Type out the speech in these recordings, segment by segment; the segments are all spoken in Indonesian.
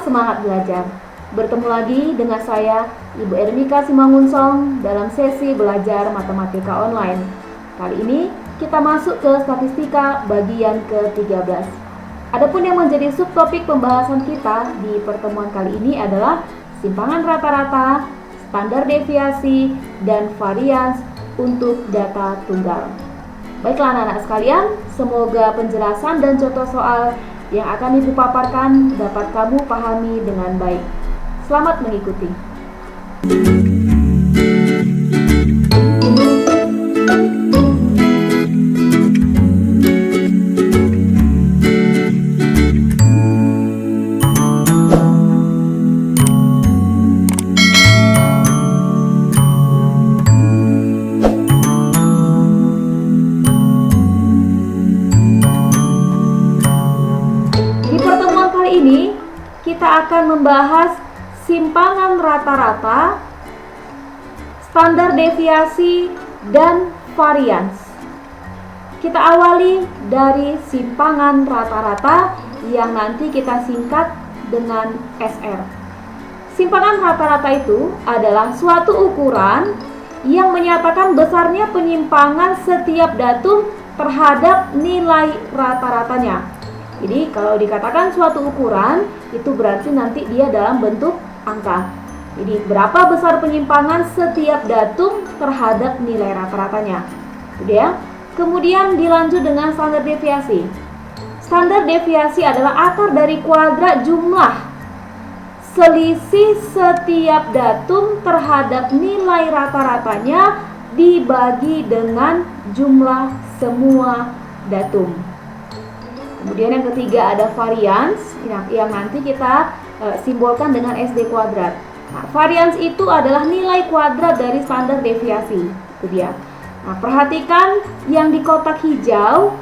semangat belajar. Bertemu lagi dengan saya, Ibu Ermika Simangunsong, dalam sesi belajar matematika online. Kali ini kita masuk ke statistika bagian ke-13. Adapun yang menjadi subtopik pembahasan kita di pertemuan kali ini adalah simpangan rata-rata, standar deviasi, dan varians untuk data tunggal. Baiklah anak-anak sekalian, semoga penjelasan dan contoh soal yang akan Ibu paparkan dapat kamu pahami dengan baik. Selamat mengikuti. Di pertemuan kali ini kita akan membahas simpangan rata-rata, standar deviasi, dan varians. Kita awali dari simpangan rata-rata yang nanti kita singkat dengan SR. Simpangan rata-rata itu adalah suatu ukuran yang menyatakan besarnya penyimpangan setiap datum terhadap nilai rata-ratanya. Jadi kalau dikatakan suatu ukuran, itu berarti nanti dia dalam bentuk angka. Jadi berapa besar penyimpangan setiap datum terhadap nilai rata-ratanya. Itu dia. Kemudian dilanjut dengan standar deviasi. Standar deviasi adalah akar dari kuadrat jumlah selisih setiap datum terhadap nilai rata-ratanya dibagi dengan jumlah semua datum. Kemudian yang ketiga ada varians yang nanti kita simbolkan dengan SD kuadrat. Nah, varians itu adalah nilai kuadrat dari standar deviasi. Itu dia. Nah, perhatikan yang di kotak hijau.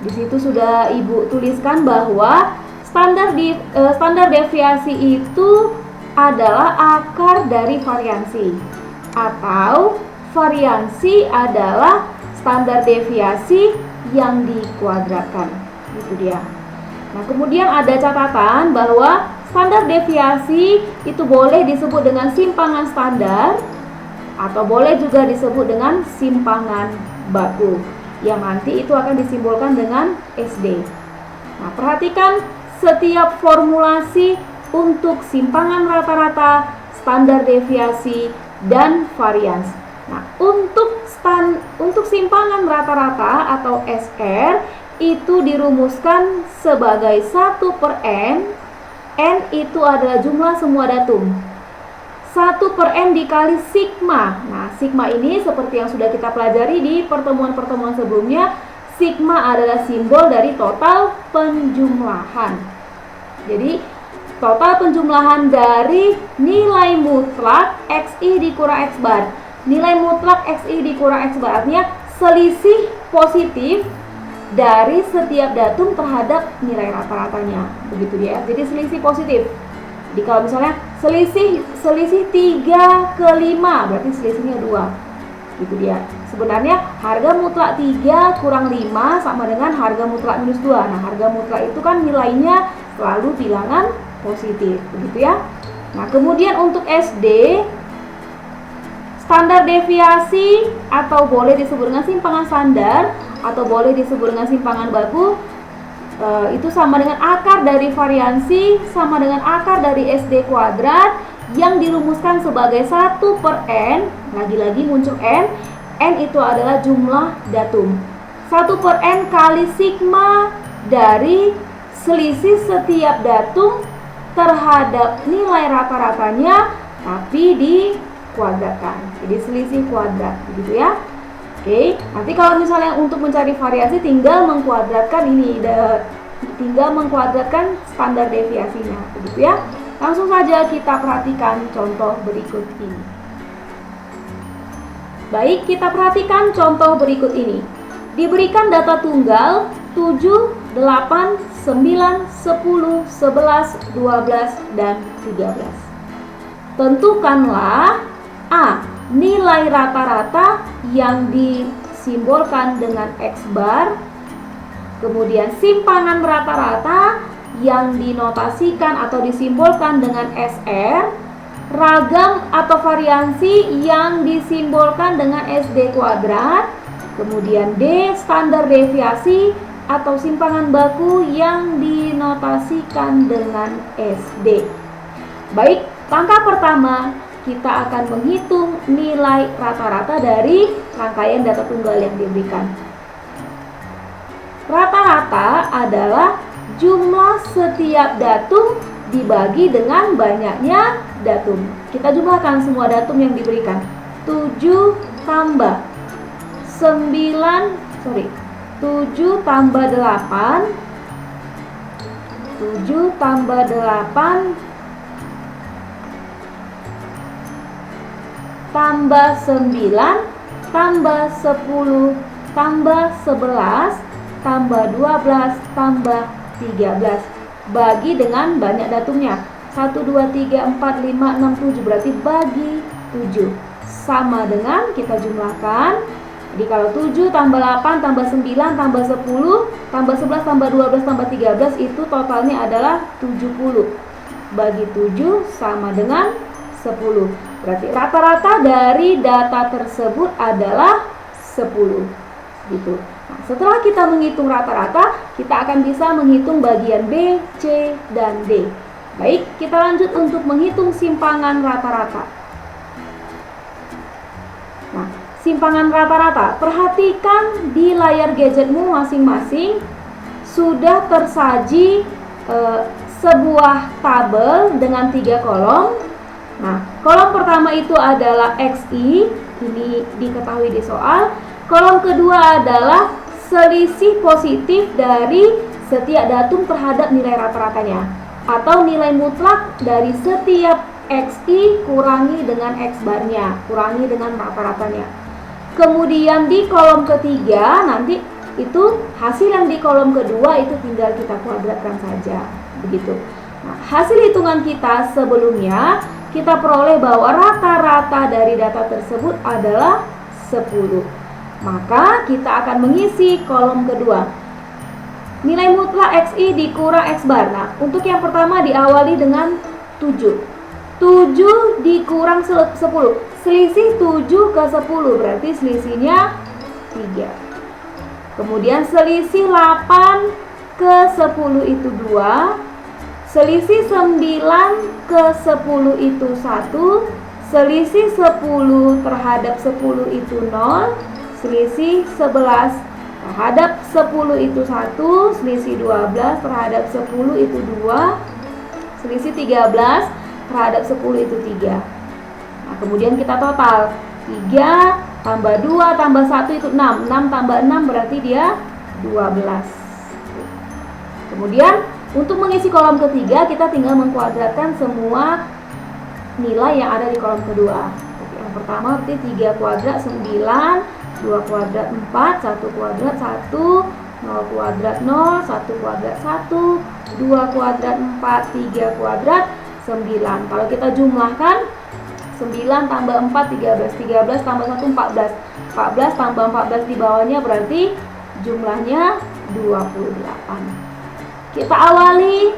Di situ sudah Ibu tuliskan bahwa standar deviasi itu adalah akar dari variansi, atau variansi adalah standar deviasi yang dikuadratkan. Itu dia. Nah, kemudian ada catatan bahwa standar deviasi itu boleh disebut dengan simpangan standar atau boleh juga disebut dengan simpangan baku, yang nanti itu akan disimbolkan dengan SD. Nah, perhatikan setiap formulasi untuk simpangan rata-rata, standar deviasi, dan varians. Nah, untuk simpangan rata-rata atau SR itu dirumuskan sebagai 1/n. N itu adalah jumlah semua datum. 1/n dikali sigma. Nah, sigma ini seperti yang sudah kita pelajari di pertemuan-pertemuan sebelumnya, sigma adalah simbol dari total penjumlahan. Jadi, total penjumlahan dari nilai mutlak XI dikurang X bar. Nilai mutlak XI dikurang X bar artinya selisih positif dari setiap datum terhadap nilai rata-ratanya. Begitu dia. Jadi selisih positif. Jadi kalau misalnya selisih 3/5 berarti selisihnya 2. Gitu dia. Sebenarnya harga mutlak 3 kurang 5 sama dengan harga mutlak minus 2. Nah, harga mutlak itu kan nilainya selalu bilangan positif. Begitu ya. Nah, kemudian untuk SD, standar deviasi atau boleh disebut dengan simpangan standar atau boleh disebut dengan simpangan baku, itu sama dengan akar dari variansi sama dengan akar dari SD kuadrat yang dirumuskan sebagai 1/n. Lagi-lagi muncul N. N itu adalah jumlah datum. 1/n kali sigma dari selisih setiap datum terhadap nilai rata-ratanya tapi dikuadratkan. Jadi selisih kuadrat, begitu ya. Oke, nanti kalau misalnya untuk mencari variasi tinggal mengkuadratkan standar deviasinya, begitu ya. Langsung saja kita perhatikan contoh berikut ini. Baik, kita perhatikan contoh berikut ini. Diberikan data tunggal 7, 8, 9, 10, 11, 12, dan 13. Tentukanlah A. Nilai rata-rata yang disimbolkan dengan X bar. Kemudian simpangan rata-rata yang dinotasikan atau disimbolkan dengan SR, ragam atau variansi yang disimbolkan dengan SD kuadrat, kemudian D, standar deviasi atau simpangan baku yang dinotasikan dengan SD. Baik, langkah pertama kita akan menghitung nilai rata-rata dari rangkaian data tunggal yang diberikan. Rata-rata adalah jumlah setiap datum dibagi dengan banyaknya datum. Kita jumlahkan semua datum yang diberikan. 7 tambah 8 tambah 9 tambah 10 tambah 11 tambah 12 tambah 13 bagi dengan banyak datumnya. 1, 2, 3, 4, 5, 6, 7 berarti bagi 7 sama dengan kita jumlahkan. Jadi kalau 7 tambah 8 tambah 9 tambah 10 tambah 11 tambah 12 tambah 13 itu totalnya adalah 70. Bagi 7 sama dengan 10. Berarti rata-rata dari data tersebut adalah 10. Gitu. Nah, setelah kita menghitung rata-rata, kita akan bisa menghitung bagian B, C, dan D. Baik, kita lanjut untuk menghitung simpangan rata-rata. Nah, simpangan rata-rata, perhatikan di layar gadgetmu masing-masing sudah tersaji sebuah tabel dengan 3 kolom. Nah, kolom pertama itu adalah XI, ini diketahui di soal. Kolom kedua adalah selisih positif dari setiap datum terhadap nilai rata-ratanya, atau nilai mutlak dari setiap XI kurangi dengan X barnya, kurangi dengan rata-ratanya. Kemudian di kolom ketiga nanti itu hasil yang di kolom kedua itu tinggal kita kuadratkan saja, begitu. Nah, hasil hitungan kita sebelumnya kita peroleh bahwa rata-rata dari data tersebut adalah 10. Maka kita akan mengisi kolom kedua. Nilai mutlak XI dikurang X bar. Nah, untuk yang pertama diawali dengan 7. 7 dikurang 10. Selisih 7 ke 10 berarti selisihnya 3. Kemudian selisih 8 ke 10 itu 2. Selisih 9 ke 10 itu 1. Selisih 10 terhadap 10 itu 0. Selisih 11 terhadap 10 itu 1. Selisih 12 terhadap 10 itu 2. Selisih 13 terhadap 10 itu 3. Nah, kemudian kita total 3 tambah 2 tambah 1 itu 6. 6 tambah 6 berarti dia 12. Kemudian untuk mengisi kolom ketiga kita tinggal mengkuadratkan semua nilai yang ada di kolom kedua. Yang pertama berarti 3 kuadrat 9, 2 kuadrat 4, 1 kuadrat 1, 0 kuadrat 0, 1 kuadrat 1, 2 kuadrat 4, 3 kuadrat 9. Kalau kita jumlahkan 9 tambah 4 13, 13 tambah 1 14, 14 tambah 14 di bawahnya berarti jumlahnya 28. Kita awali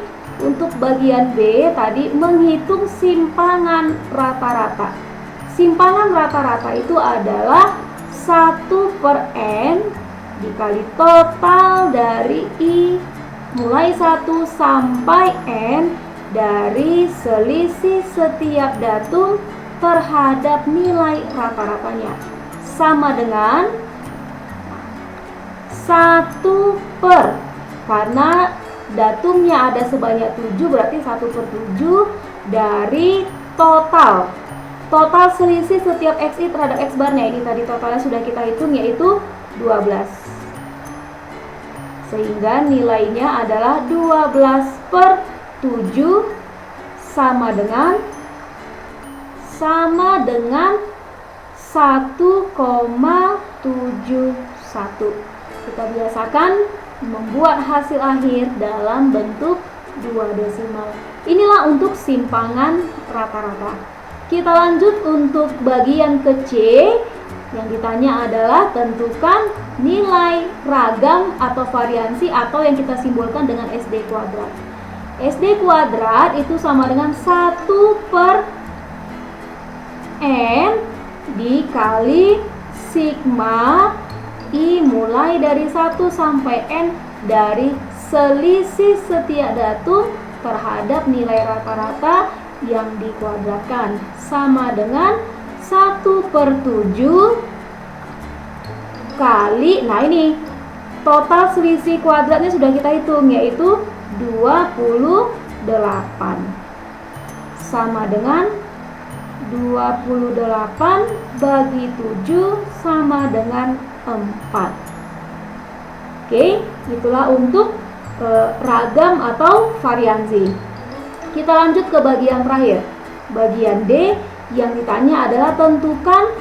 untuk bagian B tadi menghitung simpangan rata-rata. Simpangan rata-rata itu adalah 1/n dikali total dari I mulai 1 sampai N dari selisih setiap datum terhadap nilai rata-ratanya, sama dengan 1 per, karena datumnya ada sebanyak 7 berarti 1/7 dari total selisih setiap XI terhadap X barnya. Ini tadi totalnya sudah kita hitung yaitu 12. Sehingga nilainya adalah 12/7 sama dengan 1,71. Kita biasakan membuat hasil akhir dalam bentuk 2 desimal. Inilah untuk simpangan rata-rata. Kita lanjut untuk bagian ke C. Yang ditanya adalah tentukan nilai ragam atau variansi atau yang kita simbolkan dengan SD kuadrat. SD kuadrat itu sama dengan 1/n dikali sigma I mulai dari 1 sampai N dari selisih setiap datum terhadap nilai rata-rata yang dikuadratkan, sama dengan 1/7 kali, nah ini total selisih kuadratnya sudah kita hitung, yaitu 28, sama dengan 28 bagi 7 sama dengan 4. Oke, itulah untuk ragam atau variansi. Kita lanjut ke bagian terakhir. Bagian D yang ditanya adalah tentukan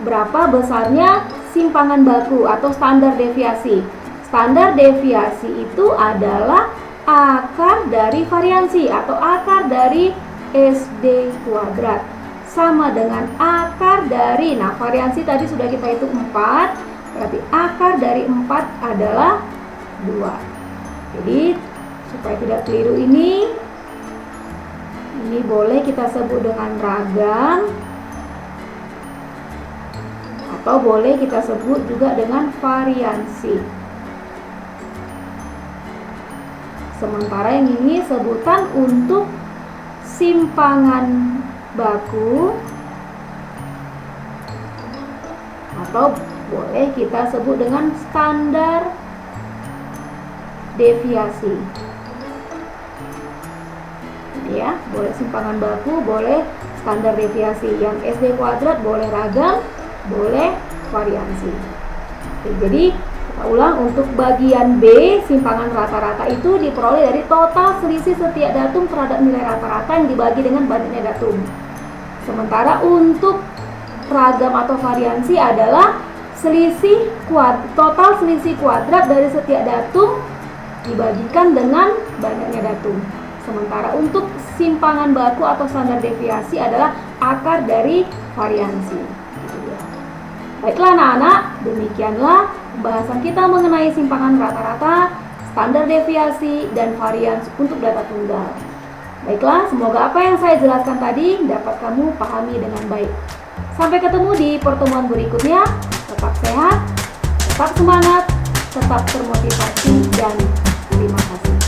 berapa besarnya simpangan baku atau standar deviasi. Standar deviasi itu adalah akar dari variansi atau akar dari SD kuadrat, sama dengan akar dari, nah variansi tadi sudah kita hitung 4, berarti akar dari 4 adalah 2. Jadi supaya tidak keliru ini boleh kita sebut dengan ragam atau boleh kita sebut juga dengan variansi. Sementara yang ini sebutan untuk simpangan baku atau boleh kita sebut dengan standar deviasi. Ya, boleh simpangan baku, boleh standar deviasi. Yang SD kuadrat boleh ragam, boleh variansi. Oke, jadi kita ulang, untuk bagian B, simpangan rata-rata itu diperoleh dari total selisih setiap datum terhadap nilai rata-rata yang dibagi dengan banyaknya datum. Sementara untuk ragam atau variansi adalah total selisih kuadrat dari setiap datum dibagikan dengan banyaknya datum. Sementara untuk simpangan baku atau standar deviasi adalah akar dari variansi. Baiklah anak-anak, demikianlah pembahasan kita mengenai simpangan rata-rata, standar deviasi, dan varians untuk data tunggal. Baiklah, semoga apa yang saya jelaskan tadi dapat kamu pahami dengan baik. Sampai ketemu di pertemuan berikutnya. Tetap sehat, tetap semangat, tetap termotivasi, dan terima kasih.